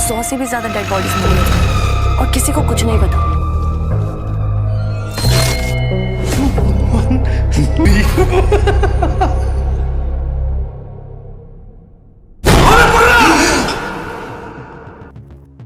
100 से भी ज्यादा डेड बॉडीज मिली हैं और किसी को कुछ नहीं पता।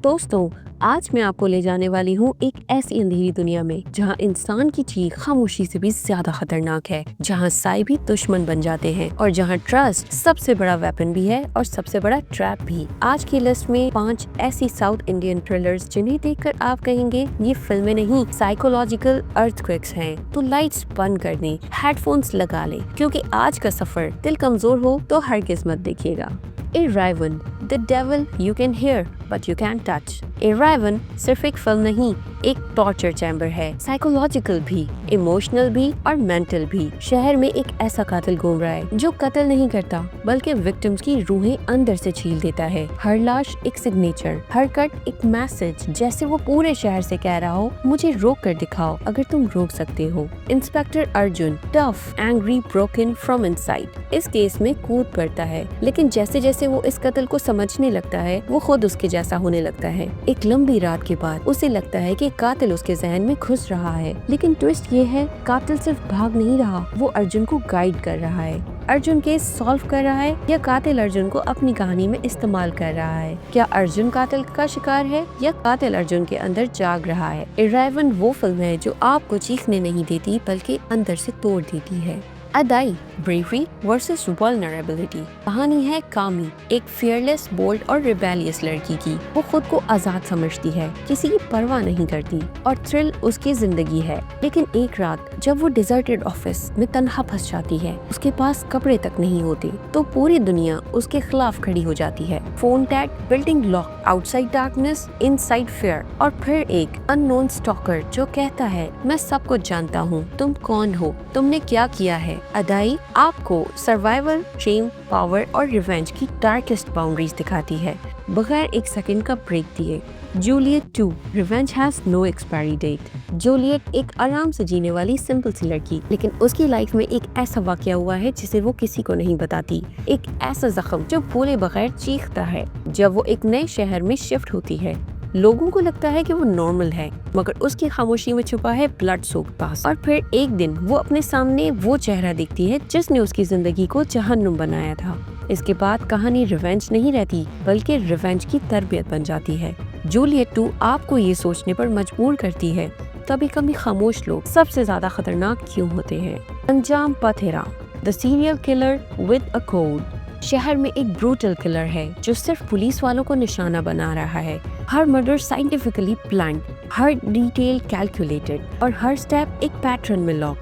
दोस्तों, आज मैं आपको ले जाने वाली हूँ एक ऐसी अंधेरी दुनिया में जहाँ इंसान की चीख खामोशी से भी ज्यादा खतरनाक है, जहाँ साए भी दुश्मन बन जाते हैं और जहाँ ट्रस्ट सबसे बड़ा वेपन भी है और सबसे बड़ा ट्रैप भी। आज की लिस्ट में 5 ऐसी साउथ इंडियन थ्रिलर्स जिन्हें देखकर आप कहेंगे ये फिल्में नहीं साइकोलॉजिकल अर्थक्वेक्स हैं। तो लाइट्स बंद कर दें, हेडफोन्स लगा लें, क्योंकि आज का सफर दिल कमजोर हो तो हरगिज़ मत देखिएगा। Arrival, The Devil You Can Hear But You Can't Touch। Arrival सिर्फ एक फिल्म नहीं, एक टॉर्चर चैम्बर है, साइकोलॉजिकल भी, इमोशनल भी और मेंटल भी। शहर में एक ऐसा कातिल घूम रहा है जो कत्ल नहीं करता बल्कि विक्टिम्स की रूहें अंदर से छील देता है। हर लाश एक सिग्नेचर, हर कट एक मैसेज, जैसे वो पूरे शहर से कह रहा हो मुझे रोक कर दिखाओ अगर तुम रोक सकते हो। Inspector Arjun, tough, angry, broken from inside, इस केस में कूद पड़ता है, लेकिन जैसे जैसे वो इस कत्ल को समझने लगता है वो खुद उसके जैसा होने लगता है। एक लंबी रात के बाद उसे लगता है कि कातिल उसके जहन में घुस रहा है, लेकिन ट्विस्ट ये है कातिल सिर्फ भाग नहीं रहा, वो अर्जुन को गाइड कर रहा है। अर्जुन केस सॉल्व कर रहा है या कातिल अर्जुन को अपनी कहानी में इस्तेमाल कर रहा है? क्या अर्जुन कातिल का शिकार है या कातिल अर्जुन के अंदर जाग रहा है? Arrival वो फिल्म है जो आपको चीखने नहीं देती बल्कि अंदर से तोड़ देती है। अदाई, ब्रेवरी वर्सेस वल्नरेबिलिटी। कहानी है कामी, एक फियरलेस, बोल्ड और रिबेलियस लड़की की। वो खुद को आजाद समझती है, किसी की परवाह नहीं करती और थ्रिल उसकी जिंदगी है। लेकिन एक रात जब वो डिजर्टेड ऑफिस में तन्हा फंस जाती है, उसके पास कपड़े तक नहीं होते, तो पूरी दुनिया उसके खिलाफ खड़ी हो जाती है। Phone tag, building lock, outside darkness, inside fear, और फिर एक अननोन स्टॉकर जो कहता है मैं सब कुछ जानता हूँ, तुम कौन हो, तुमने क्या किया है। अदाई आपको सर्वाइवल, शेम, पावर और रिवेंज की डार्केस्ट बाउंड्रीज दिखाती है बगैर एक सेकंड का ब्रेक दिए। Juliet 2, revenge has no expiry date. Juliet एक आराम से जीने वाली सिंपल सी लड़की, लेकिन उसकी लाइफ में एक ऐसा वाकया हुआ है जिसे वो किसी को नहीं बताती। एक ऐसा जख्म जो बोले बगैर चीखता है। जब वो एक नए शहर में शिफ्ट होती है, लोगों को लगता है कि वो नॉर्मल है, मगर उसकी खामोशी में छुपा है ब्लड सोक्ड पास्ट। और फिर एक दिन वो अपने सामने वो चेहरा देखती है जिसने उसकी जिंदगी को जहन्नुम बनाया था। इसके बाद कहानी रिवेंज नहीं रहती बल्कि रिवेंज की तरबियत बन जाती है। जूलियट 2 आपको ये सोचने पर मजबूर करती है कभी कभी खामोश लोग सबसे ज्यादा खतरनाक क्यों होते हैं। Anjaam Pathira, the serial killer with a code. शहर में एक ब्रूटल किलर है जो सिर्फ पुलिस वालों को निशाना बना रहा है। हर मर्डर साइंटिफिकली प्लान्ड, हर डिटेल कैलकुलेटेड और हर स्टेप एक पैटर्न में lock.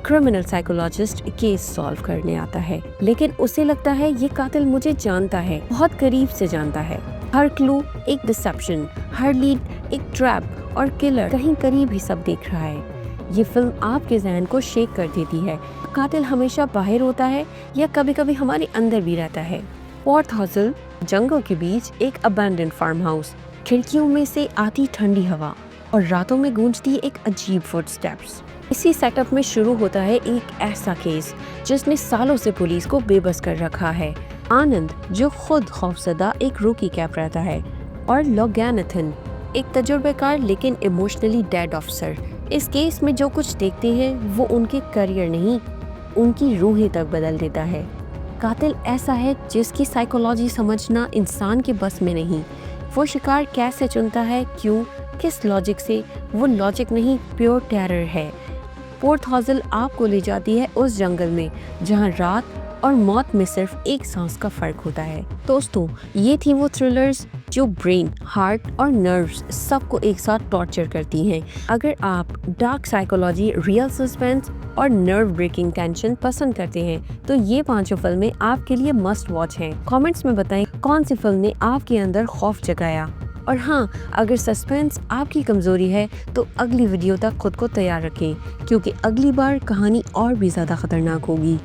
Criminal psychologist case solve करने आता है, लेकिन उसे लगता है ये कातिल मुझे जानता है, बहुत करीब से जानता है। हर क्लू एक डिसेप्शन, हर लीड एक ट्रैप और किलर कहीं करीब ही सब देख रहा है। ये फिल्म आपके जहन को शेक कर देती है। कातिल हमेशा बाहर होता है या कभी कभी हमारे अंदर भी रहता है। फोर्थ हॉस्टल, जंगल के बीच एक अबैंडन्ड फार्म हाउस। खिड़कियों में से आती ठंडी हवा और रातों में गूंजती एक अजीब फुटस्टेप्स। इसी सेटअप में शुरू होता है एक ऐसा केस जिसने सालों से पुलिस को बेबस कर रखा है। आनंद जो खुद खौफजदा एक रूकी कैप रहता है, और लोगैनाथन एक तजुर्बेकार लेकिन इमोशनली डेड ऑफिसर। इस केस में जो कुछ देखते हैं वो उनके करियर नहीं, उनकी रूहें तक बदल देता है। कातिल ऐसा है जिसकी साइकोलॉजी समझना इंसान के बस में नहीं। वो शिकार कैसे चुनता है, क्यों, किस लॉजिक से, वो लॉजिक नहीं, प्योर टेरर है। फोर्थ हॉस्टल आपको ले जाती है उस जंगल में जहां रात और मौत में सिर्फ एक सांस का फर्क होता है। दोस्तों, ये थी वो थ्रिलर्स जो ब्रेन, हार्ट और नर्व्स सबको एक साथ टॉर्चर करती हैं। अगर आप डार्क साइकोलॉजी, रियल सस्पेंस और नर्व ब्रेकिंग टेंशन पसंद करते हैं तो ये 5 फिल्में आपके लिए मस्ट वॉच हैं। कमेंट्स में बताएं कौन सी फिल्म ने आपके अंदर खौफ जगाया। और हाँ, अगर सस्पेंस आपकी कमजोरी है तो अगली वीडियो तक खुद को तैयार रखें, क्योंकि अगली बार कहानी और भी ज्यादा खतरनाक होगी।